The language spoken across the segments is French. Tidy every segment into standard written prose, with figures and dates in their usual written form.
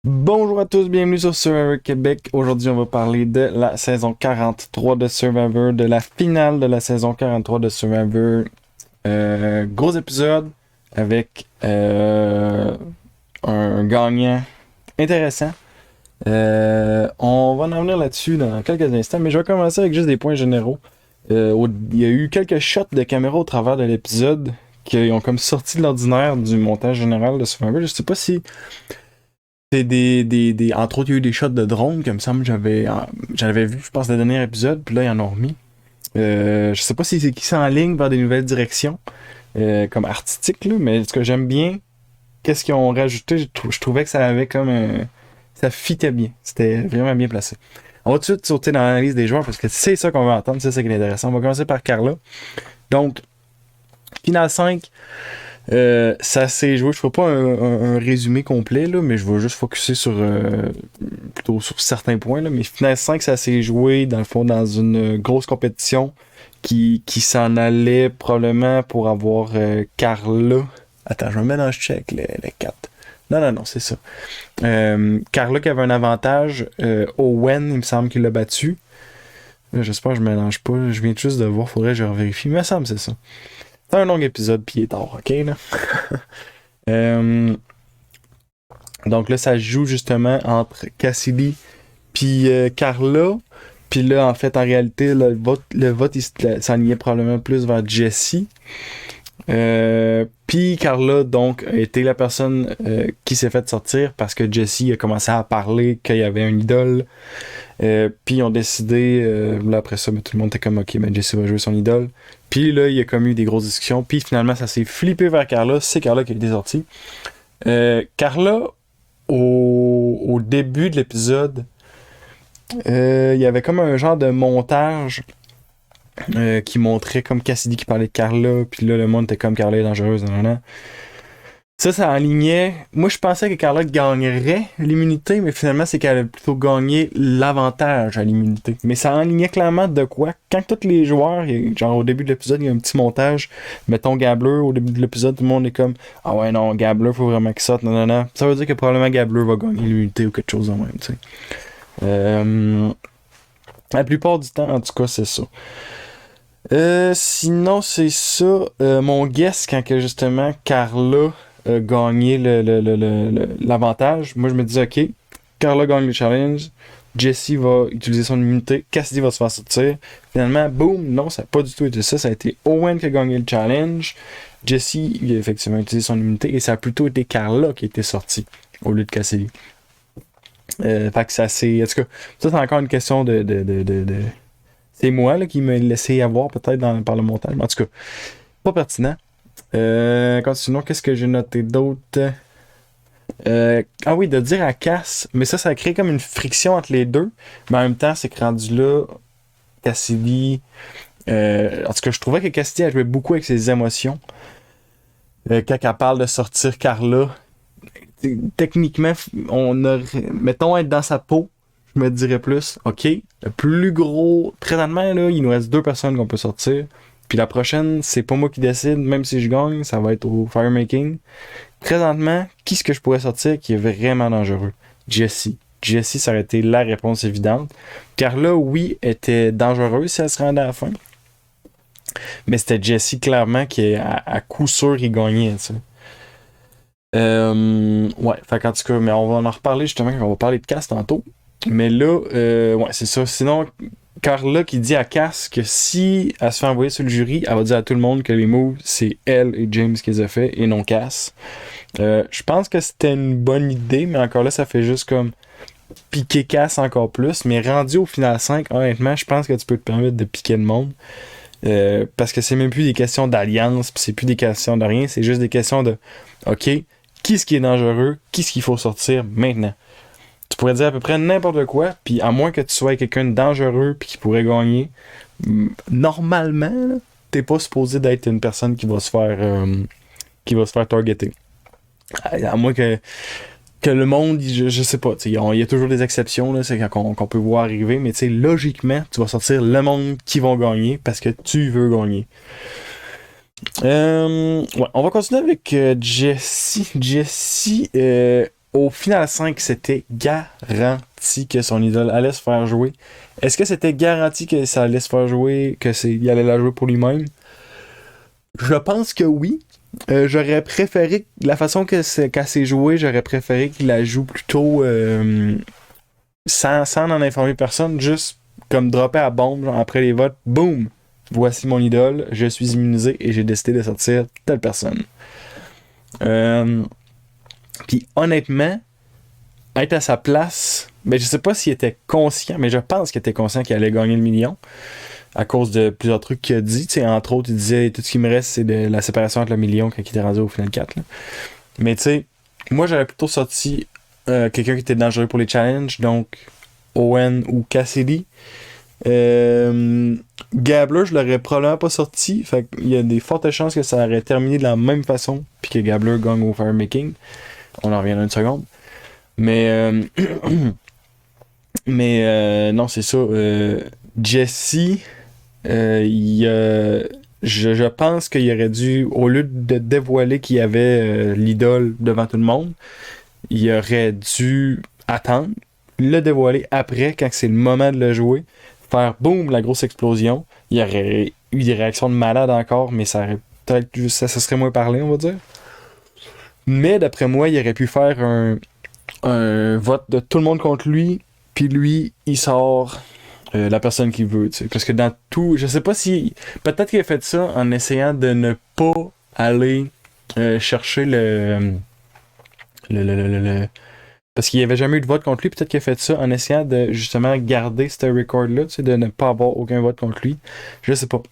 Bonjour à tous, bienvenue sur Survivor Québec. Aujourd'hui, on va parler de la saison 43 de Survivor, de la finale de la saison 43 de Survivor. Gros épisode avec un gagnant intéressant. On va en venir là-dessus dans quelques instants, mais je vais commencer avec juste des points généraux. Il y a eu quelques shots de caméra au travers de l'épisode qui ont comme sorti de l'ordinaire du montage général de Survivor. Je sais pas si c'est entre autres, il y a eu des shots de drone, comme ça, j'avais vu, je pense, le dernier épisode, puis là, ils en ont remis. Je sais pas si c'est qui s'enligne vers des nouvelles directions, comme artistiques, là, mais ce que j'aime bien, qu'est-ce qu'ils ont rajouté, je trouvais que ça avait comme ça fitait bien. C'était vraiment bien placé. On va tout de suite sauter dans l'analyse des joueurs, parce que c'est ça qu'on va entendre, c'est ça qui est intéressant. On va commencer par Carla. Donc, finale 5. Ça s'est joué, je ferai pas un résumé complet, là, mais je vais juste focuser sur plutôt sur certains points. Là. Mais Finale 5, ça s'est joué dans le fond dans une grosse compétition qui s'en allait probablement pour avoir Carla. Attends, je me mélange check les 4. Non, c'est ça. Carla qui avait un avantage. Owen, il me semble qu'il l'a battu. J'espère que je mélange pas. Je viens juste de voir, faudrait que je vérifie. Mais il me semble que c'est ça. C'est un long épisode, puis il est tard, ok, là? Euh, donc là, ça se joue justement entre Cassidy puis Carla. Puis là, en fait, en réalité, le vote il s'enlignait probablement plus vers Jessie. Puis Carla, donc, a été la personne qui s'est fait sortir parce que Jessie a commencé à parler qu'il y avait un idole. Puis ils ont décidé, là après ça, tout le monde était comme ok, mais Jessie va jouer son idole. Puis là, il y a comme eu des grosses discussions. Puis finalement, ça s'est flippé vers Carla. C'est Carla qui a été sortie. Carla, au début de l'épisode, il y avait comme un genre de montage qui montrait comme Cassidy qui parlait de Carla. Puis là, le monde était comme Carla est dangereuse. Nan. Ça alignait. Moi, je pensais que Carla gagnerait l'immunité, mais finalement, c'est qu'elle a plutôt gagné l'avantage à l'immunité. Mais ça alignait clairement de quoi? Quand tous les joueurs, genre au début de l'épisode, il y a un petit montage, mettons Gabler, au début de l'épisode, tout le monde est comme ah ouais, non, Gabler, faut vraiment qu'il sorte, non. Ça veut dire que probablement Gabler va gagner l'immunité ou quelque chose de même, tu sais. La plupart du temps, en tout cas, c'est ça. Sinon, c'est ça. Mon guess, quand que justement Carla a gagné l'avantage, moi je me dis, ok, Carla gagne le challenge, Jessie va utiliser son immunité, Cassidy va se faire sortir. Finalement, boum, non, ça n'a pas du tout été ça. Ça a été Owen qui a gagné le challenge. Jessie, il a effectivement utilisé son immunité et ça a plutôt été Carla qui a été sortie au lieu de Cassidy. Fait que ça c'est. En tout cas, ça c'est encore une question de c'est moi là, qui me laissé avoir peut-être par le montage. Mais en tout cas, pas pertinent. Continuons, qu'est-ce que j'ai noté d'autre? Ah oui, de dire à Cass, mais ça crée comme une friction entre les deux. Mais en même temps, c'est que rendu là, Cassidy. En tout cas, je trouvais que Cassidy a joué beaucoup avec ses émotions. Quand elle parle de sortir Carla, techniquement, mettons être dans sa peau, je me dirais plus, ok, le plus gros, présentement, là, il nous reste 2 personnes qu'on peut sortir. Puis la prochaine, c'est pas moi qui décide, même si je gagne, ça va être au firemaking. Présentement, qui est-ce que je pourrais sortir qui est vraiment dangereux? Jessie. Jessie, ça aurait été la réponse évidente. Car là, oui, était dangereuse si elle se rendait à la fin. Mais c'était Jessie, clairement, qui, à coup sûr, il gagnait, tu sais. Ouais, fait qu'en tout cas, mais on va en reparler justement quand on va parler de Cass tantôt. Mais là, ouais, c'est ça. Sinon, Carla qui dit à Cass que si elle se fait envoyer sur le jury, elle va dire à tout le monde que les moves, c'est elle et James qui les a fait et non Cass. Je pense que c'était une bonne idée, mais encore là, ça fait juste comme piquer Cass encore plus. Mais rendu au final 5, honnêtement, je pense que tu peux te permettre de piquer le monde. Parce que c'est même plus des questions d'alliance, pis c'est plus des questions de rien, c'est juste des questions de OK, qui est-ce qui est dangereux, qui est-ce qu'il faut sortir maintenant. Tu pourrais dire à peu près n'importe quoi, puis à moins que tu sois quelqu'un de dangereux puis qui pourrait gagner, normalement, là, t'es pas supposé d'être une personne qui va se faire targeter. À moins que le monde, je sais pas, il y a toujours des exceptions, là, c'est qu'on peut voir arriver, mais logiquement, tu vas sortir le monde qui vont gagner parce que tu veux gagner. Ouais, on va continuer avec Jessie. Jessie, au final 5, c'était garanti que son idole allait se faire jouer. Est-ce que c'était garanti que ça allait se faire jouer, il allait la jouer pour lui-même? Je pense que oui. J'aurais préféré, la façon qu'elle s'est jouée, j'aurais préféré qu'il la joue plutôt sans en informer personne, juste comme dropper à bombe, genre après les votes, boum! Voici mon idole, je suis immunisé et j'ai décidé de sortir telle personne. Puis honnêtement, être à sa place, ben je sais pas s'il était conscient, mais je pense qu'il était conscient qu'il allait gagner le million à cause de plusieurs trucs qu'il a dit. T'sais, entre autres, il disait tout ce qui me reste, c'est de la séparation entre le million quand il était rendu au final 4. Là. Mais tu sais, moi j'aurais plutôt sorti quelqu'un qui était dangereux pour les challenges, donc Owen ou Cassidy. Gabler, je l'aurais probablement pas sorti. Fait qu'il y a des fortes chances que ça aurait terminé de la même façon, puis que Gabler gagne au firemaking. On en revient dans une seconde. Mais non, c'est ça. Jesse, je pense qu'il aurait dû, au lieu de dévoiler qu'il y avait l'idole devant tout le monde, il aurait dû attendre, le dévoiler après, quand c'est le moment de le jouer, faire boum, la grosse explosion. Il y aurait eu des réactions de malade encore, mais ça aurait peut-être ça serait moins parlé, on va dire. Mais d'après moi, il aurait pu faire un vote de tout le monde contre lui, puis lui, il sort la personne qu'il veut, tu sais. Parce que dans tout, je sais pas si, peut-être qu'il a fait ça en essayant de ne pas aller chercher le parce qu'il n'y avait jamais eu de vote contre lui, peut-être qu'il a fait ça en essayant de justement garder ce record-là, tu sais, de ne pas avoir aucun vote contre lui. Je sais pas.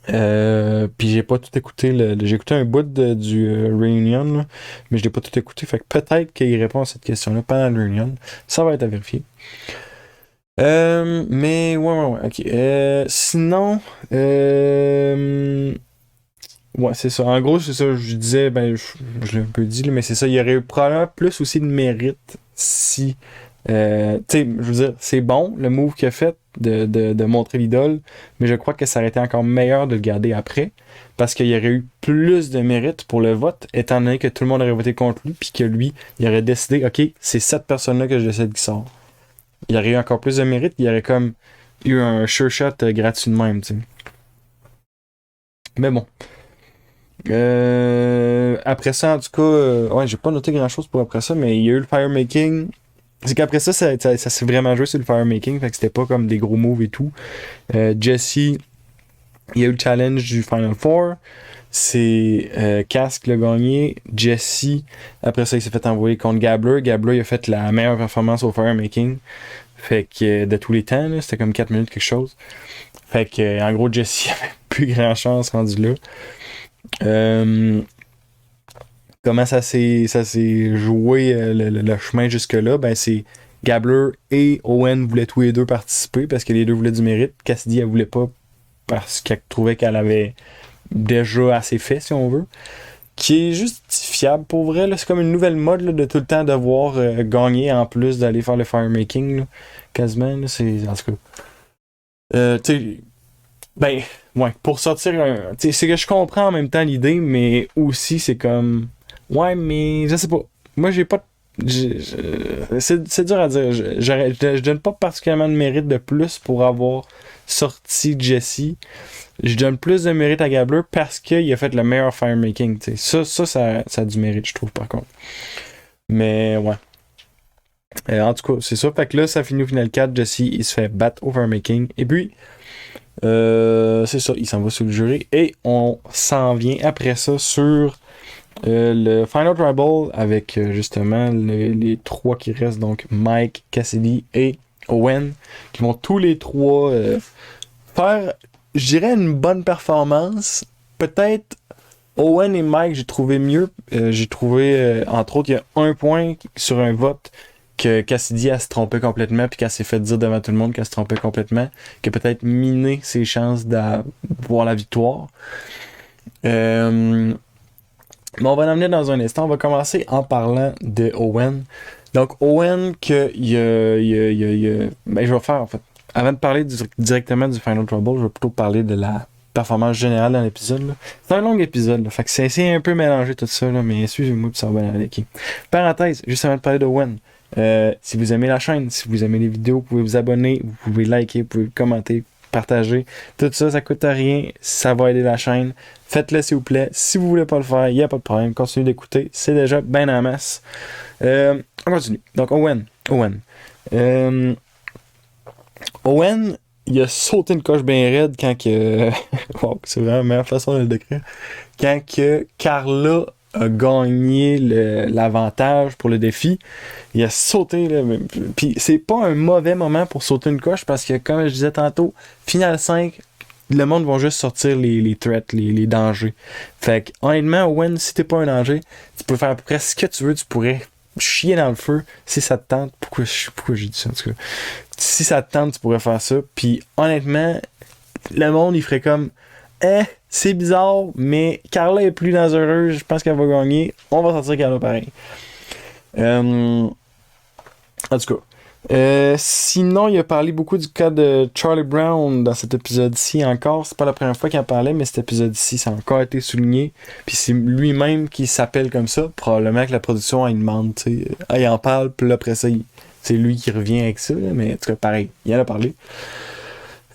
Puis j'ai pas tout écouté. J'ai écouté un bout du Reunion, là, mais je l'ai pas tout écouté. Fait que peut-être qu'il répond à cette question-là pendant le Reunion. Ça va être à vérifier. Mais ouais, ok. Sinon, ouais, c'est ça. En gros, c'est ça. Je disais, ben, je l'ai un peu dit, là, mais c'est ça. Il y aurait eu probablement plus aussi de mérite si. Tu sais, je veux dire, c'est bon le move qu'il a fait de montrer l'idole, mais je crois que ça aurait été encore meilleur de le garder après, parce qu'il y aurait eu plus de mérite pour le vote, étant donné que tout le monde aurait voté contre lui, puis que lui, il aurait décidé, ok, c'est cette personne-là que je décide qui sort. Il y aurait eu encore plus de mérite, il y aurait comme eu un sure shot gratuit de même, tu sais. Mais bon. Après ça, en tout cas, ouais, j'ai pas noté grand chose pour après ça, mais il y a eu le firemaking. C'est qu'après ça, ça s'est vraiment joué sur le firemaking, fait que c'était pas comme des gros moves et tout. Jesse, il y a eu le challenge du Final Four. C'est Cass qui l'a gagné. Jesse, après ça, il s'est fait envoyer contre Gabler. Gabler, il a fait la meilleure performance au firemaking. Fait que de tous les temps, là, c'était comme 4 minutes quelque chose. Fait que en gros, Jesse avait plus grand chance rendu là. Comment ça s'est joué le chemin jusque-là, ben c'est Gabler et Owen voulaient tous les deux participer parce que les deux voulaient du mérite. Cassidy, elle voulait pas parce qu'elle trouvait qu'elle avait déjà assez fait, si on veut. Qui est justifiable pour vrai. Là. C'est comme une nouvelle mode là, de tout le temps devoir gagner en plus d'aller faire le firemaking. Là. Quasiment, là, c'est. En tout cas. Tu sais. Ben, ouais, pour sortir un. Tu sais, c'est que je comprends en même temps l'idée, mais aussi c'est comme. Ouais, mais je sais pas. Moi, j'ai pas. C'est dur à dire. Je donne pas particulièrement de mérite de plus pour avoir sorti Jesse. Je donne plus de mérite à Gabler parce qu'il a fait le meilleur firemaking. Ça a du mérite, je trouve, par contre. Mais ouais. En tout cas, c'est ça. Fait que là, ça finit au final 4. Jesse, il se fait battre au firemaking. Et puis, c'est ça. Il s'en va sur le jury. Et on s'en vient après ça sur le Final Tribal avec justement les trois qui restent. Donc, Mike, Cassidy et Owen. Qui vont tous les trois faire, je dirais, une bonne performance. Peut-être Owen et Mike, j'ai trouvé mieux. J'ai trouvé, entre autres, il y a un point sur un vote que Cassidy a se trompé complètement, puis qu'elle s'est fait dire devant tout le monde qu'elle se trompait complètement, qui a peut-être miné ses chances d'avoir la victoire. Mais on va l'amener dans un instant. On va commencer en parlant de Owen. Donc, Owen, ben, je vais faire, en fait, avant de parler directement du Final Trouble, je vais plutôt parler de la performance générale dans l'épisode. Là. C'est un long épisode, là, fait que c'est un peu mélangé tout ça, là, mais suivez-moi puis ça va bien aller. Okay. Parenthèse, juste avant de parler de Owen. Si vous aimez la chaîne, si vous aimez les vidéos, vous pouvez vous abonner, vous pouvez liker, vous pouvez commenter, partager. Tout ça, ça coûte rien, ça va aider la chaîne. Faites-le s'il vous plaît. Si vous voulez pas le faire, il n'y a pas de problème. Continuez d'écouter, c'est déjà bien en masse. On continue. Donc Owen. Owen, il a sauté une coche bien raide quand que... wow, c'est vraiment la meilleure façon de le décrire. Quand que Carla a gagné l'avantage pour le défi, il a sauté. Là, puis c'est pas un mauvais moment pour sauter une coche parce que, comme je disais tantôt, Final 5, le monde va juste sortir les threats, les dangers. Fait que, honnêtement, Owen, si t'es pas un danger, tu peux faire à peu près ce que tu veux, tu pourrais chier dans le feu si ça te tente. Pourquoi j'ai dit ça, en tout cas? Si ça te tente, tu pourrais faire ça. Puis, honnêtement, le monde, il ferait comme c'est bizarre, mais Carla est plus dangereuse, je pense qu'elle va gagner. On va sortir Carla pareil. En tout cas. Sinon, il a parlé beaucoup du cas de Charlie Brown dans cet épisode-ci encore. C'est pas la première fois qu'il en parlait, mais cet épisode-ci, ça a encore été souligné. Puis c'est lui-même qui s'appelle comme ça. Probablement que la production, il demande, tu sais, il en parle, puis là, après ça, c'est lui qui revient avec ça, là, mais en tout cas, pareil, il en a parlé.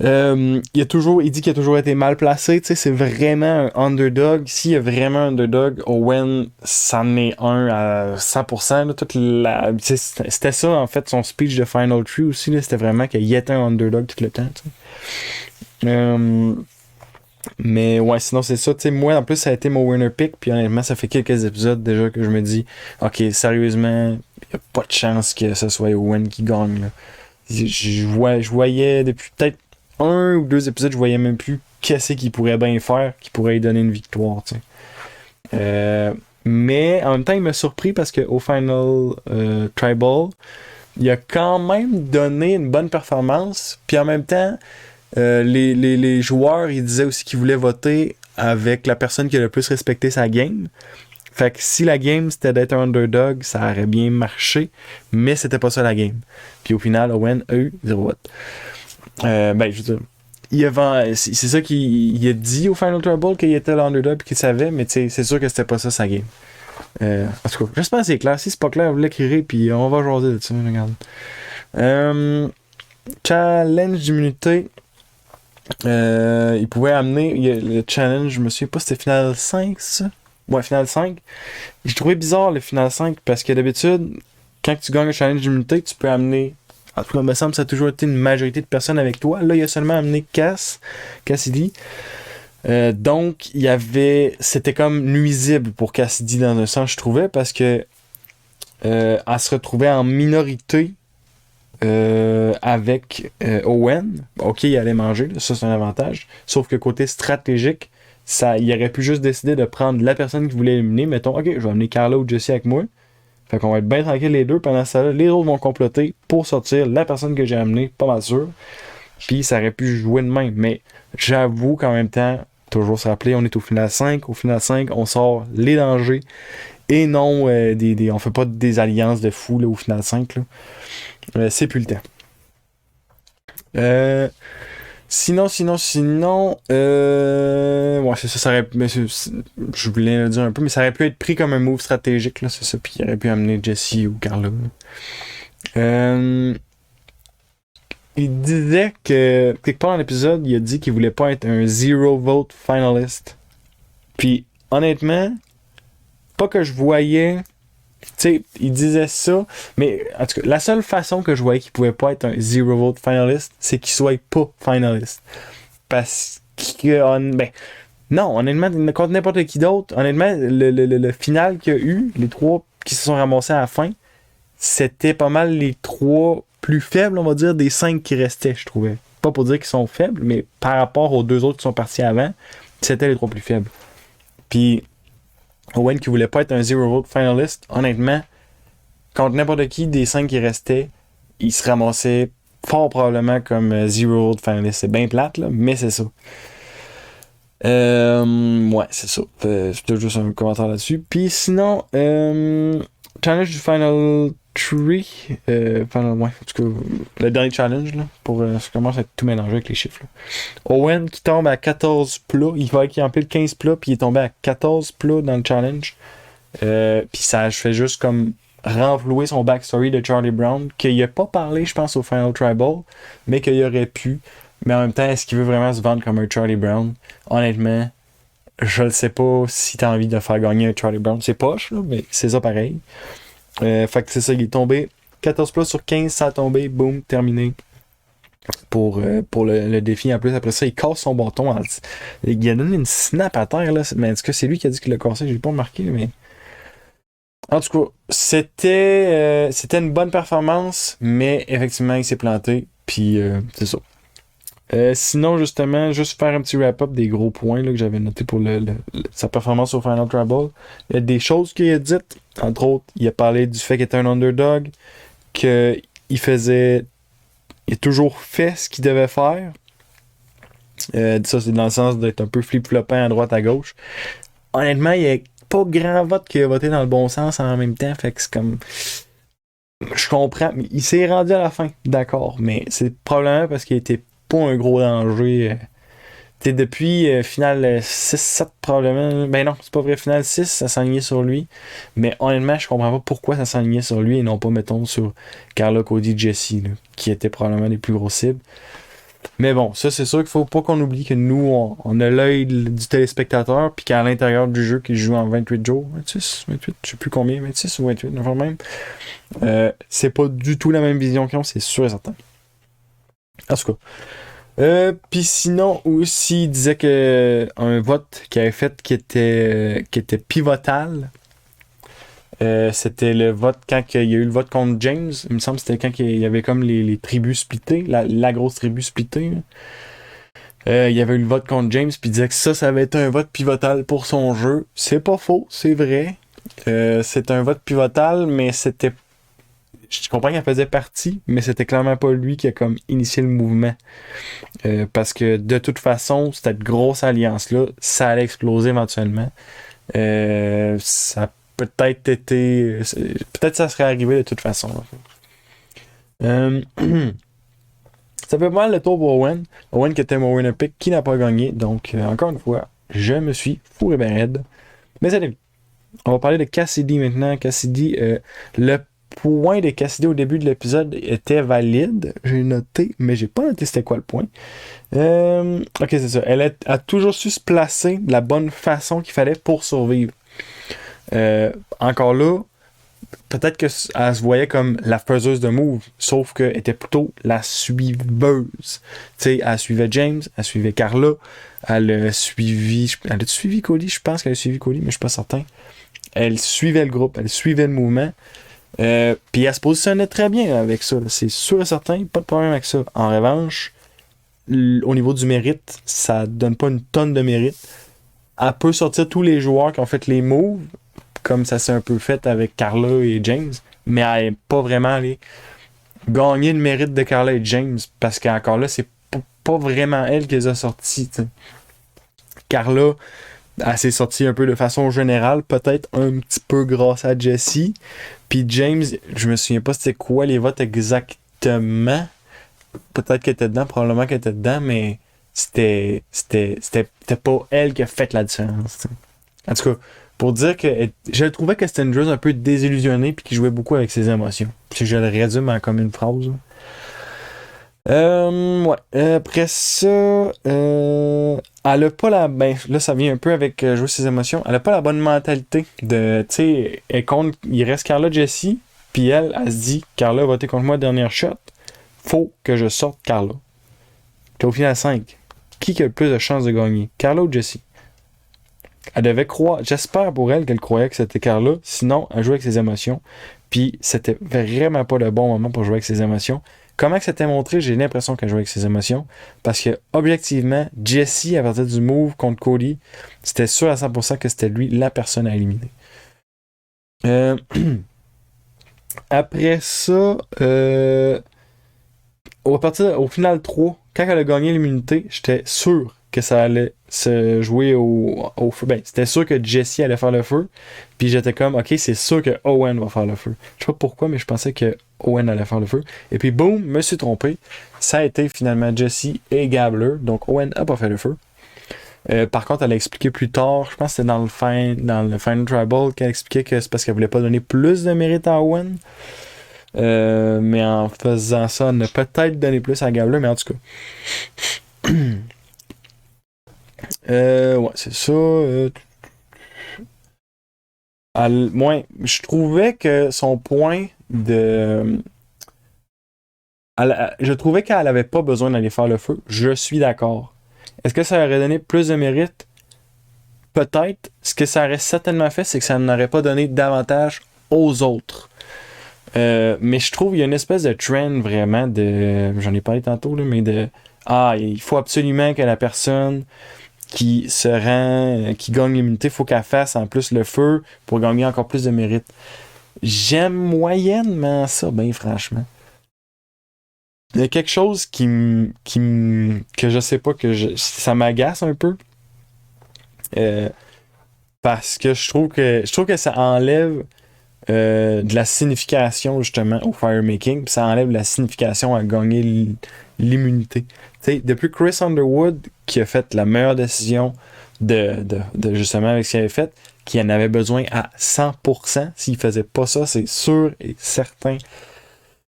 Il dit qu'il a toujours été mal placé, tu sais, c'est vraiment un underdog. S'il y a vraiment un underdog, Owen, c'en est un à 100%. Là, c'était ça, en fait, son speech de Final Three aussi, là, c'était vraiment qu'il était un underdog tout le temps, tu sais. Mais ouais, sinon c'est ça, tu sais, moi en plus ça a été mon winner pick, puis honnêtement ça fait quelques épisodes déjà que je me dis, ok, sérieusement, y a pas de chance que ce soit Owen qui gagne, là. Je voyais depuis peut-être 1 ou 2 épisodes, je voyais même plus qu'est-ce qu'il pourrait bien faire, qui pourrait lui donner une victoire, tu sais. Mais en même temps, il m'a surpris parce qu'au Final Tribal, il a quand même donné une bonne performance, puis en même temps, les joueurs, ils disaient aussi qu'ils voulaient voter avec la personne qui a le plus respecté sa game. Fait que si la game c'était d'être un underdog, ça aurait bien marché, mais c'était pas ça la game. Puis au final, Owen a eu 0 vote. Je veux dire, c'est ça qu'il a dit au Final Trouble qu'il était l'underdog et qu'il savait, mais c'est sûr que c'était pas ça sa game. En tout cas, j'espère que c'est clair. Si c'est pas clair, vous l'écrirez puis on va jaser de ça. Regarde. Challenge d'immunité. Il pouvait amener le challenge, je me souviens pas, c'était Final 5, ça? Ouais, Final 5. J'ai trouvé bizarre le Final 5 parce que d'habitude, quand tu gagnes le challenge d'immunité, tu peux amener. En tout cas, il me semble que ça a toujours été une majorité de personnes avec toi. Là, il a seulement amené Cassidy. Donc, c'était comme nuisible pour Cassidy dans un sens, je trouvais, parce que elle se retrouvait en minorité avec Owen. Ok, il allait manger, là, ça c'est un avantage. Sauf que côté stratégique, il aurait pu juste décider de prendre la personne qu'il voulait éliminer. Mettons, ok, je vais amener Carla ou Jessie avec moi. Fait qu'on va être bien tranquille les deux. Pendant ça, les autres vont comploter pour sortir la personne que j'ai amenée, pas mal sûr. Puis ça aurait pu jouer de même. Mais j'avoue qu'en même temps, toujours se rappeler, on est au final 5. Au final 5, on sort les dangers. Et non, on fait pas des alliances de fous là, au final 5. Là. C'est plus le temps. Sinon, ouais, c'est ça, je voulais le dire un peu, mais ça aurait pu être pris comme un move stratégique, là, c'est ça, puis il aurait pu amener Jessie ou Carla. Il disait que, quelque part dans l'épisode, il a dit qu'il voulait pas être un zero vote finalist. Puis, honnêtement, pas que je voyais, tu sais, il disait ça, mais en tout cas, la seule façon que je voyais qu'il pouvait pas être un zero vote finalist, c'est qu'il soit pas finalist. Parce que, non, honnêtement, contre n'importe qui d'autre, honnêtement, le final qu'il y a eu, les 3 qui se sont ramassés à la fin, c'était pas mal les 3 plus faibles, on va dire, des 5 qui restaient, je trouvais. Pas pour dire qu'ils sont faibles, mais par rapport aux 2 autres qui sont partis avant, c'était les 3 plus faibles. Puis, Owen qui voulait pas être un zero vote finalist, honnêtement, contre n'importe qui des 5 qui restaient, il se ramassait fort probablement comme zero vote finalist. C'est bien plate, là, mais c'est ça. Ouais, c'est ça. C'était juste un commentaire là-dessus. Puis sinon, challenge du Final ouais, en tout cas, le dernier challenge, là, je commence à être tout mélangé avec les chiffres. Là. Owen qui tombe à 14 plats, il fallait qu'il empile 15 plats, puis il est tombé à 14 plats dans le challenge. Puis ça fait juste comme renflouer son backstory de Charlie Brown, qu'il a pas parlé, je pense, au Final Tribal, mais qu'il aurait pu. Mais en même temps, est-ce qu'il veut vraiment se vendre comme un Charlie Brown? Honnêtement, je ne sais pas si t'as envie de faire gagner un Charlie Brown. C'est poche, là, mais c'est ça pareil. Fait que c'est ça, il est tombé 14 plats sur 15, ça a tombé, boum, terminé. Pour le défi. En plus, après ça, il casse son bâton. Il a donné une snap à terre, là. Mais en tout cas, c'est lui qui a dit qu'il l'a cassé. J'ai pas remarqué, mais. En tout cas, c'était une bonne performance, mais effectivement, il s'est planté. Puis, c'est ça. Sinon, justement, juste faire un petit wrap-up des gros points là, que j'avais notés pour sa performance au Final Trouble. Il y a des choses qu'il a dites. Entre autres, il a parlé du fait qu'il était un underdog, qu'il faisait. Il a toujours fait ce qu'il devait faire. Ça, c'est dans le sens d'être un peu flip-floppant à droite, à gauche. Honnêtement, il n'y a pas grand vote qui a voté dans le bon sens en même temps. Fait que c'est comme. Je comprends. Mais il s'est rendu à la fin, d'accord. Mais c'est probablement parce qu'il était pas un gros danger. Depuis final 6-7 probablement. Ben non, c'est pas vrai. Final 6, ça s'enlignait sur lui. Mais honnêtement, je comprends pas pourquoi ça s'enlignait sur lui et non pas, mettons, sur Carla, Cody, Jesse, là, qui étaient probablement les plus grosses cibles. Mais bon, ça c'est sûr qu'il faut pas qu'on oublie que nous, on a l'œil du téléspectateur, puis qu'à l'intérieur du jeu qui joue en 28 jours, 26, 28, je sais plus combien, 26 ou 28, enfin même, c'est pas du tout la même vision qu'ils ont, c'est sûr et certain. En tout cas. Puis sinon aussi, il disait que un vote qu'il avait fait qui était pivotal. C'était le vote quand il y a eu le vote contre James. Il me semble que c'était quand il y avait comme les tribus splittées, la grosse tribu splittée. Il y avait eu le vote contre James, puis il disait que ça avait été un vote pivotal pour son jeu. C'est pas faux, c'est vrai. C'est un vote pivotal, mais c'était. Je comprends qu'elle faisait partie, mais c'était clairement pas lui qui a comme initié le mouvement. Parce que de toute façon, cette grosse alliance-là, ça allait exploser éventuellement. Ça a peut-être été. Peut-être ça serait arrivé de toute façon. Ça fait pas mal le tour pour Owen. Owen qui était mon winner pick, qui n'a pas gagné. Donc, encore une fois, je me suis fourré ben raide. Mais ça on va parler de Cassidy maintenant. Cassidy, le point de Cassidy au début de l'épisode était valide. J'ai noté, mais j'ai pas noté c'était quoi le point. Ok, c'est ça. Elle a toujours su se placer de la bonne façon qu'il fallait pour survivre. Encore là, peut-être qu'elle se voyait comme la faiseuse de move, sauf qu'elle était plutôt la suiveuse. Tu sais, elle suivait James, elle suivait Carla, elle a suivi Cody, je pense qu'elle a suivi Cody, mais je suis pas certain. Elle suivait le groupe, elle suivait le mouvement. Puis elle se positionnait très bien avec ça. Là. C'est sûr et certain, pas de problème avec ça. En revanche, au niveau du mérite, ça donne pas une tonne de mérite. Elle peut sortir tous les joueurs qui ont fait les moves, comme ça s'est un peu fait avec Carla et James, mais elle n'est pas vraiment allée gagner le mérite de Carla et James, parce qu'encore là, c'est pas vraiment elle qui les a sortis. T'sais. Carla, elle s'est sortie un peu de façon générale, peut-être un petit peu grâce à Jessie. Puis James, je me souviens pas c'était quoi les votes exactement. Peut-être qu'elle était dedans, probablement qu'elle était dedans, mais c'était pas elle qui a fait la différence. T'sais. En tout cas, pour dire que je trouvais que c'était une joueuse un peu désillusionnée puis qui jouait beaucoup avec ses émotions. Si je le résume en comme une phrase. Ouais. Après ça, elle a pas la. Ben, là, ça vient un peu avec jouer ses émotions. Elle a pas la bonne mentalité de. Tu sais, il reste Carla Jessie, puis elle se dit Carla a voté contre moi dernière shot. Faut que je sorte Carla. Puis au final, 5. Qui a le plus de chances de gagner Carla ou Jessie? Elle devait croire, j'espère pour elle qu'elle croyait que c'était Carla, sinon elle jouait avec ses émotions. Puis c'était vraiment pas le bon moment pour jouer avec ses émotions. Comment que c'était montré, j'ai l'impression qu'elle jouait avec ses émotions. Parce que objectivement, Jessie, à partir du move contre Cody, c'était sûr à 100% que c'était lui la personne à éliminer. Après ça, au final 3, quand elle a gagné l'immunité, j'étais sûr que ça allait se jouer au feu. Ben, c'était sûr que Jesse allait faire le feu. Puis j'étais comme, ok, c'est sûr que Owen va faire le feu. Je sais pas pourquoi, mais je pensais que Owen allait faire le feu. Et puis boum, me suis trompé. Ça a été finalement Jesse et Gabler. Donc Owen a pas fait le feu. Par contre, elle a expliqué plus tard, je pense que c'était dans le Final Tribal, qu'elle expliquait que c'est parce qu'elle voulait pas donner plus de mérite à Owen. Mais en faisant ça, elle a peut-être donné plus à Gabler, mais en tout cas. Ouais, c'est ça. Moi, je trouvais que son point de. Je trouvais qu'elle avait pas besoin d'aller faire le feu. Je suis d'accord. Est-ce que ça aurait donné plus de mérite? Peut-être. Ce que ça aurait certainement fait, c'est que ça n'aurait pas donné davantage aux autres. Mais je trouve qu'il y a une espèce de trend vraiment de. J'en ai parlé tantôt, là, mais de. Ah, il faut absolument que la personne qui se rend, qui gagne l'immunité, il faut qu'elle fasse en plus le feu pour gagner encore plus de mérite. J'aime moyennement ça, ben franchement. Il y a quelque chose que je sais pas, ça m'agace un peu. Euh, Parce que je trouve que ça enlève de la signification justement au firemaking, puis ça enlève de la signification à gagner l'immunité. T'sais, depuis Chris Underwood qui a fait la meilleure décision de justement avec ce qu'il avait fait, qui en avait besoin à 100%, s'il faisait pas ça, c'est sûr et certain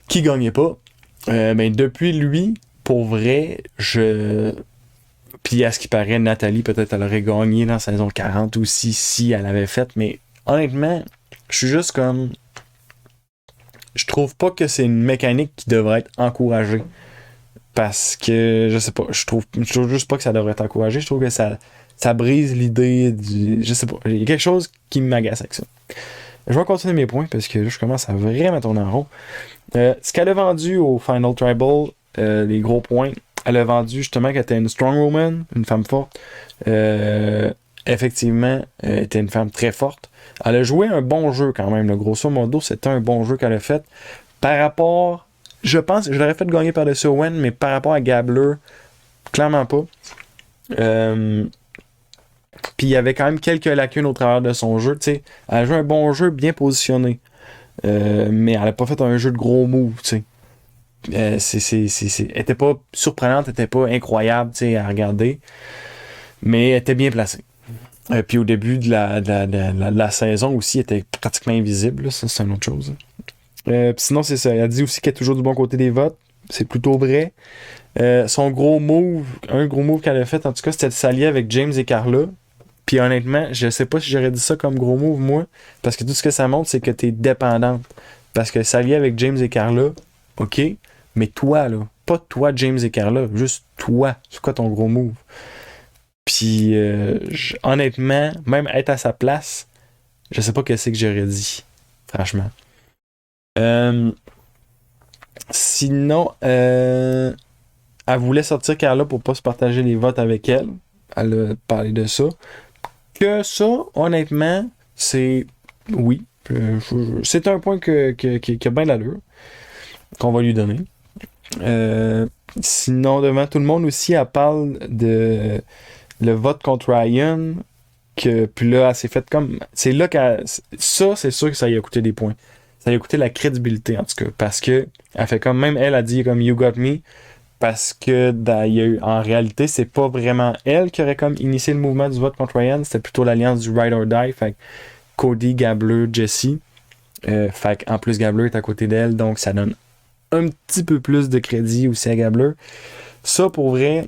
qu'il gagnait pas. Ben depuis lui, pour vrai, puis à ce qui paraît, Nathalie, peut-être elle aurait gagné dans la saison 40 aussi si elle avait fait, mais honnêtement, je suis juste comme. Je trouve pas que c'est une mécanique qui devrait être encouragée. Parce que, je sais pas, je trouve juste pas que ça devrait être encouragé. Je trouve que ça brise l'idée du. Je sais pas, il y a quelque chose qui m'agace avec ça. Je vais continuer mes points parce que là, je commence à vraiment tourner en rond. Ce qu'elle a vendu au Final Tribal, les gros points, elle a vendu justement qu'elle était une strong woman, une femme forte. Effectivement, elle était une femme très forte. Elle a joué un bon jeu quand même. Le grosso modo, c'était un bon jeu qu'elle a fait. Par rapport, je pense que je l'aurais fait gagner par-dessus Owen, mais par rapport à Gabler, clairement pas. Puis il y avait quand même quelques lacunes au travers de son jeu. T'sais. Elle a joué un bon jeu bien positionné. Mais elle n'a pas fait un jeu de gros moves. Elle était pas surprenante, elle était pas incroyable à regarder. Mais elle était bien placée. Puis au début de la saison aussi, elle était pratiquement invisible. Là. Ça, c'est une autre chose. Sinon, c'est ça. Elle a dit aussi qu'elle est toujours du bon côté des votes. C'est plutôt vrai. Un gros move qu'elle a fait, en tout cas, c'était de s'allier avec James et Carla. Puis honnêtement, je sais pas si j'aurais dit ça comme gros move, moi. Parce que tout ce que ça montre, c'est que t'es dépendante. Parce que s'allier avec James et Carla, ok. Mais toi, là. Pas toi, James et Carla. Juste toi. C'est quoi ton gros move? Puis, honnêtement, même être à sa place, je sais pas qu'est-ce que j'aurais dit. Franchement. Sinon, elle voulait sortir Carla pour pas se partager les votes avec elle. Elle a parlé de ça. Que ça, honnêtement, c'est... Oui. C'est un point qui a bien l'allure. Qu'on va lui donner. Sinon, devant tout le monde aussi, elle parle de le vote contre Ryan. Puis là, elle s'est faite comme... C'est là qu'elle... Ça, c'est sûr que ça lui a coûté des points. Ça lui a coûté la crédibilité, en tout cas. Parce que elle fait comme... Même elle a dit comme « You got me ». Parce que en réalité, c'est pas vraiment elle qui aurait comme initié le mouvement du vote contre Ryan. C'était plutôt l'alliance du Ride or Die. Fait que Cody, Gabler, Jesse. Fait en plus, Gabler est à côté d'elle. Donc, ça donne un petit peu plus de crédit aussi à Gabler. Ça, pour vrai,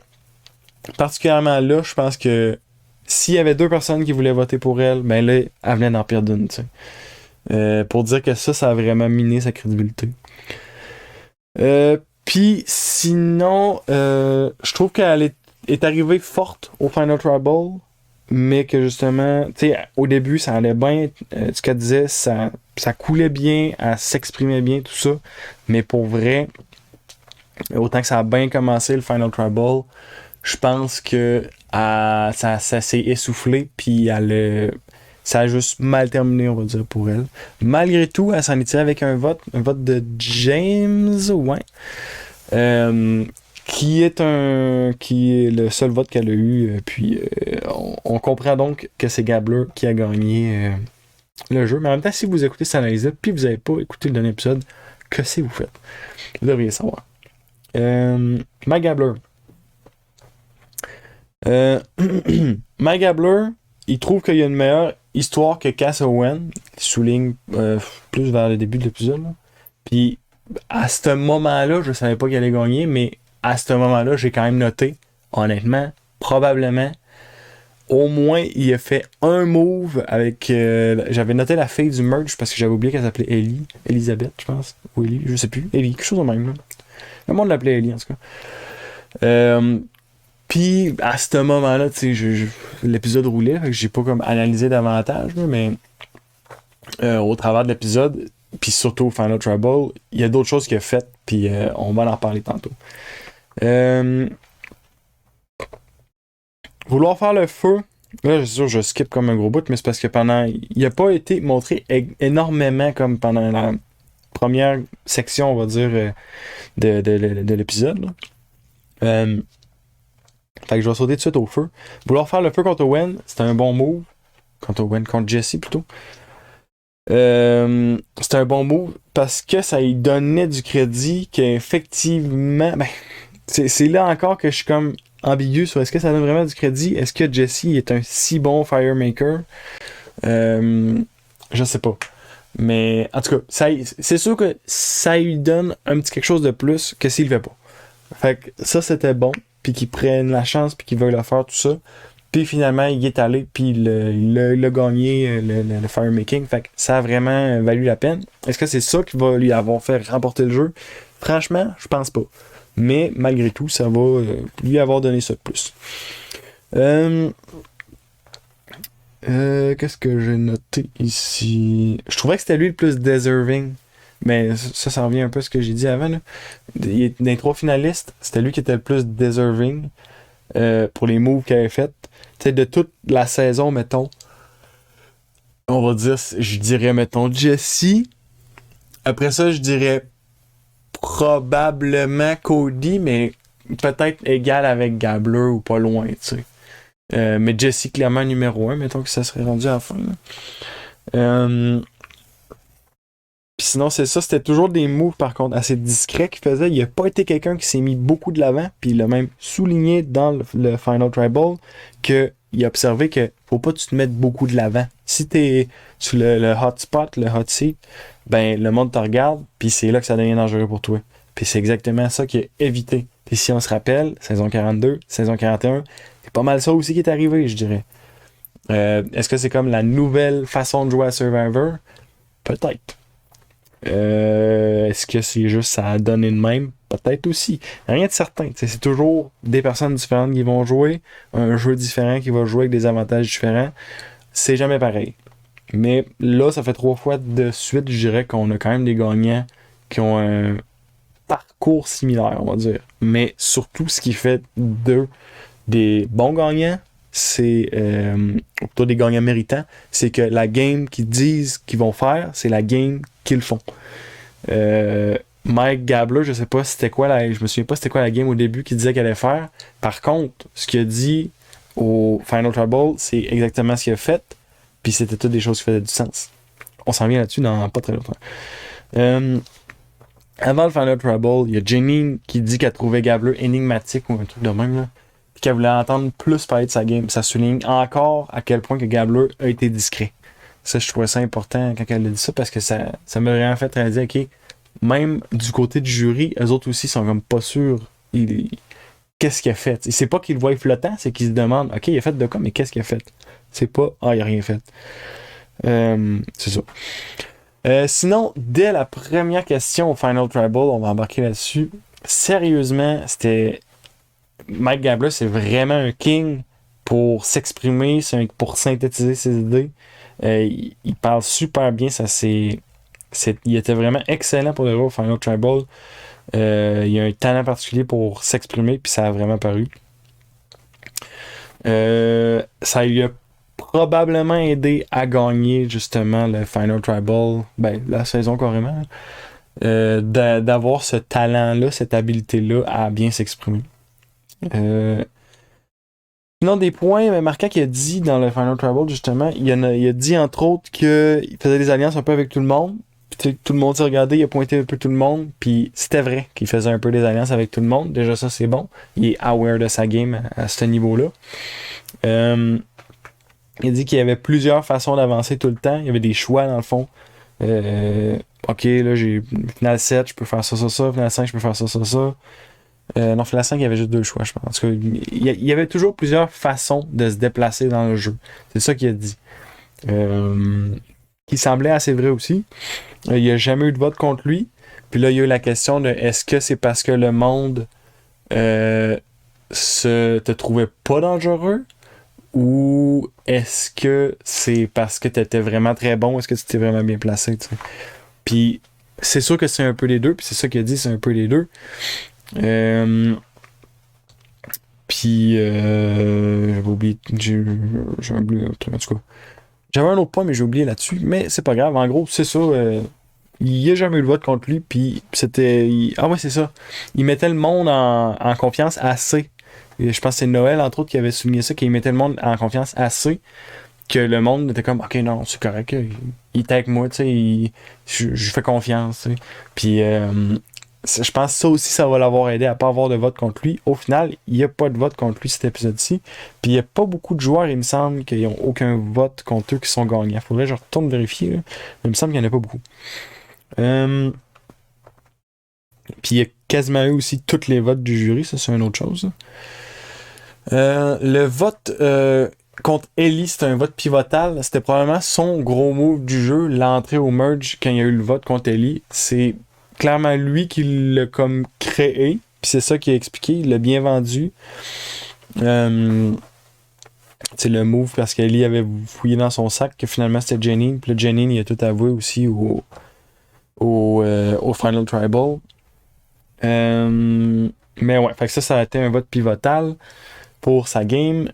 particulièrement là, je pense que s'il y avait 2 personnes qui voulaient voter pour elle, ben là, elle venait d'en perdre une, tu sais. Pour dire que ça a vraiment miné sa crédibilité. Puis sinon, je trouve qu'elle est arrivée forte au Final Tribal, mais que justement, tu sais, au début, ça allait bien. Ce qu'elle disait, ça coulait bien, elle s'exprimait bien, tout ça. Mais pour vrai, autant que ça a bien commencé le Final Tribal, je pense que ça s'est essoufflé, puis ça a juste mal terminé, on va dire, pour elle. Malgré tout, elle s'en est tirée avec un vote de James, ouais. qui est le seul vote qu'elle a eu. Puis on comprend donc que c'est Gabler qui a gagné le jeu. Mais en même temps, si vous écoutez cette analyse-là, puis vous n'avez pas écouté le dernier épisode, que c'est vous faites? Vous devriez savoir. Mike Gabler. Mike Gabler, il trouve qu'il y a une meilleure histoire que Cass Owen. Il souligne plus vers le début de l'épisode. Là. Puis à ce moment-là, je savais pas qu'il allait gagner, mais à ce moment-là, j'ai quand même noté, honnêtement, probablement, au moins, il a fait un move avec... j'avais noté la fille du merge parce que j'avais oublié qu'elle s'appelait Ellie. Elisabeth, je pense. Ou Ellie, je sais plus. Ellie, quelque chose de même. Là. Le monde l'appelait Ellie, en tout cas. Puis, à ce moment-là, tu sais, l'épisode roulait, fait que j'ai pas comme analysé davantage, là, mais au travers de l'épisode, puis surtout au Final Trouble, il y a d'autres choses qu'il a faites, puis on va en parler tantôt. Vouloir faire le feu, là, c'est sûr, je skip comme un gros bout, mais c'est parce que il n'a pas été montré énormément comme pendant la première section, on va dire, de l'épisode. Fait que je vais sauter tout de suite au feu. Vouloir faire le feu contre Owen, c'était un bon move. Contre Jesse plutôt. C'était un bon move parce que ça lui donnait du crédit qu'effectivement. Ben, c'est là encore que je suis comme ambigu sur est-ce que ça donne vraiment du crédit? Est-ce que Jesse est un si bon Firemaker? Je sais pas. Mais en tout cas, c'est sûr que ça lui donne un petit quelque chose de plus que s'il le fait pas. Fait que ça, c'était bon. Puis qu'ils prennent la chance, puis qu'ils veulent le faire, tout ça. Puis finalement, il est allé, puis il a gagné le Firemaking. Fait que ça a vraiment valu la peine. Est-ce que c'est ça qui va lui avoir fait remporter le jeu? Franchement, je pense pas. Mais malgré tout, ça va lui avoir donné ça de plus. Qu'est-ce que j'ai noté ici? Je trouvais que c'était lui le plus deserving. Mais ça revient un peu à ce que j'ai dit avant. Là. Dans les 3 finalistes, c'était lui qui était le plus deserving pour les moves qu'il avait fait. Tu sais, de toute la saison, mettons, on va dire, je dirais, mettons, Jesse. Après ça, je dirais probablement Cody, mais peut-être égal avec Gabler ou pas loin, tu sais. Mais Jesse, clairement, numéro 1, mettons que ça serait rendu à la fin. Puis sinon, c'est ça, c'était toujours des moves, par contre, assez discrets qu'il faisait. Il n'a pas été quelqu'un qui s'est mis beaucoup de l'avant, puis il a même souligné dans le Final Tribal qu'il a observé que faut pas que tu te mettes beaucoup de l'avant. Si t'es sur le hot spot, le hot seat, ben le monde te regarde, puis c'est là que ça devient dangereux pour toi. Puis c'est exactement ça qu'il a évité. Puis si on se rappelle, saison 42, saison 41, c'est pas mal ça aussi qui est arrivé, je dirais. Est-ce que c'est comme la nouvelle façon de jouer à Survivor? Peut-être. Est-ce que c'est juste ça a donné de même? Peut-être aussi. Rien de certain. T'sais, c'est toujours des personnes différentes qui vont jouer, un jeu différent qui va jouer avec des avantages différents. C'est jamais pareil. Mais là, ça fait 3 fois de suite, je dirais qu'on a quand même des gagnants qui ont un parcours similaire, on va dire. Mais surtout, ce qui fait d'eux des bons gagnants, c'est plutôt des gagnants méritants, c'est que la game qu'ils disent qu'ils vont faire, c'est la game qu'ils font. Mike Gabler, je sais pas c'était quoi je me souviens pas c'était quoi la game au début qu'il disait qu'il allait faire. Par contre, ce qu'il a dit au Final Trouble, c'est exactement ce qu'il a fait, puis c'était toutes des choses qui faisaient du sens. On s'en vient là-dessus dans pas très longtemps. Avant le Final Trouble, il y a Jenny qui dit qu'elle trouvait Gabler énigmatique ou un truc de même là. Qu'elle voulait entendre plus parler de sa game. Ça souligne encore à quel point que Gabler a été discret. Ça, je trouvais ça important quand elle a dit ça parce que ça m'a vraiment fait réaliser, ok, même du côté du jury, eux autres aussi sont comme pas sûrs. Qu'est-ce qu'il a fait? C'est pas qu'ils le voient flottant, c'est qu'ils se demandent, ok, il a fait de quoi, mais qu'est-ce qu'il a fait? C'est pas, il a rien fait. C'est ça. Sinon, dès la première question au Final Tribal, on va embarquer là-dessus. Sérieusement, c'était. Mike Gabler, c'est vraiment un king pour s'exprimer, pour synthétiser ses idées. Il parle super bien, il était vraiment excellent pour le rôle Final Tribal. Il a un talent particulier pour s'exprimer, puis ça a vraiment paru. Ça lui a probablement aidé à gagner justement le Final Tribal, ben la saison carrément. d'avoir ce talent-là, cette habileté-là à bien s'exprimer. Sinon, des points marquants qu'il a dit dans le Final Tribal, justement, il a dit entre autres qu'il faisait des alliances un peu avec tout le monde. Puis, tout le monde s'est regardé, il a pointé un peu tout le monde. Puis c'était vrai qu'il faisait un peu des alliances avec tout le monde. Déjà, ça, c'est bon. Il est aware de sa game à ce niveau-là. Il a dit qu'il y avait plusieurs façons d'avancer tout le temps. Il y avait des choix, dans le fond. Ok, là, j'ai final 7, je peux faire ça, ça, ça. Final 5, je peux faire ça, ça, ça. Non, final 5, il y avait juste 2 choix, je pense. En tout cas, il y avait toujours plusieurs façons de se déplacer dans le jeu. C'est ça qu'il a dit. Qui semblait assez vrai aussi. Il n'y a jamais eu de vote contre lui. Puis là, il y a eu la question de est-ce que c'est parce que le monde te trouvait pas dangereux ou est-ce que c'est parce que tu étais vraiment très bon, est-ce que tu t'es vraiment bien placé, tu sais. Puis c'est sûr que c'est un peu les deux, puis c'est ça qu'il a dit, c'est un peu les deux. Puis j'avais oublié, j'ai oublié un truc, en tout cas. J'avais un autre point, mais j'ai oublié là-dessus. Mais c'est pas grave. En gros, c'est ça. Il n'y a jamais eu de vote contre lui. Puis c'était. Ah ouais, c'est ça. Il mettait le monde en confiance assez. Et je pense que c'est Noël, entre autres, qui avait souligné ça, qu'il mettait le monde en confiance assez. Que le monde était comme, ok, non, c'est correct. Il était avec moi, tu sais. Je fais confiance, tu sais. Puis je pense que ça aussi, ça va l'avoir aidé à pas avoir de vote contre lui. Au final, il n'y a pas de vote contre lui cet épisode-ci. Puis il n'y a pas beaucoup de joueurs, il me semble, qui n'ont aucun vote contre eux qui sont gagnants. Faudrait que je retourne vérifier, là. Mais il me semble qu'il n'y en a pas beaucoup. Puis il y a quasiment eu aussi tous les votes du jury, ça c'est une autre chose. Le vote contre Ellie, c'était un vote pivotal. C'était probablement son gros move du jeu, l'entrée au merge quand il y a eu le vote contre Ellie. C'est clairement lui qui l'a comme créé. Puis c'est ça qu'il a expliqué. Il l'a bien vendu. C'est le move parce qu'Ellie avait fouillé dans son sac que finalement c'était Janine. Puis le Janine, il a tout avoué aussi au Final Tribal. Mais ouais, fait que ça a été un vote pivotal pour sa game.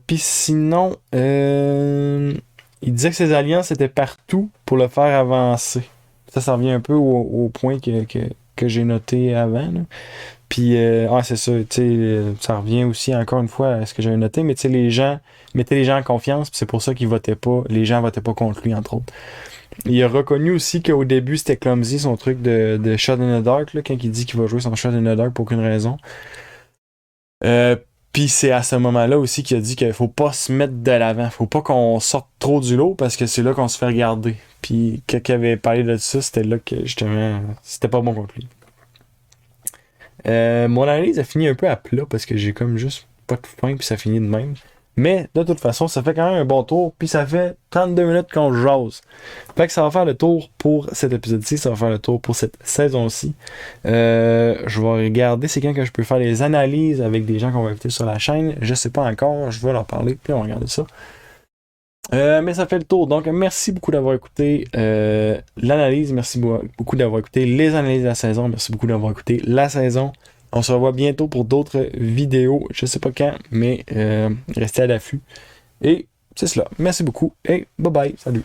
Puis sinon, il disait que ses alliances étaient partout pour le faire avancer. Ça revient un peu au point que j'ai noté avant. Là. Puis, c'est ça, tu sais, ça revient aussi encore une fois à ce que j'avais noté, mais tu sais, les gens mettaient les gens en confiance, puis c'est pour ça qu'ils votaient pas, les gens votaient pas contre lui, entre autres. Il a reconnu aussi qu'au début, c'était clumsy, son truc de Shot in the Dark, là, quand il dit qu'il va jouer son Shot in the Dark pour aucune raison. Puis c'est à ce moment-là aussi qu'il a dit qu'il faut pas se mettre de l'avant. Faut pas qu'on sorte trop du lot parce que c'est là qu'on se fait regarder. Puis quand il avait parlé de ça, c'était là que justement, c'était pas bon contre lui. Mon analyse a fini un peu à plat parce que j'ai comme juste pas de fin puis ça finit de même. Mais de toute façon, ça fait quand même un bon tour. Puis ça fait 32 minutes qu'on jase. Fait que ça va faire le tour pour cet épisode-ci. Ça va faire le tour pour cette saison-ci. Je vais regarder c'est quand que je peux faire des analyses avec des gens qu'on va inviter sur la chaîne. Je sais pas encore. Je vais leur parler. Puis on va regarder ça. Mais ça fait le tour. Donc, merci beaucoup d'avoir écouté l'analyse. Merci beaucoup d'avoir écouté les analyses de la saison. Merci beaucoup d'avoir écouté la saison. On se revoit bientôt pour d'autres vidéos. Je sais pas quand, mais restez à l'affût. Et c'est cela. Merci beaucoup et bye bye. Salut.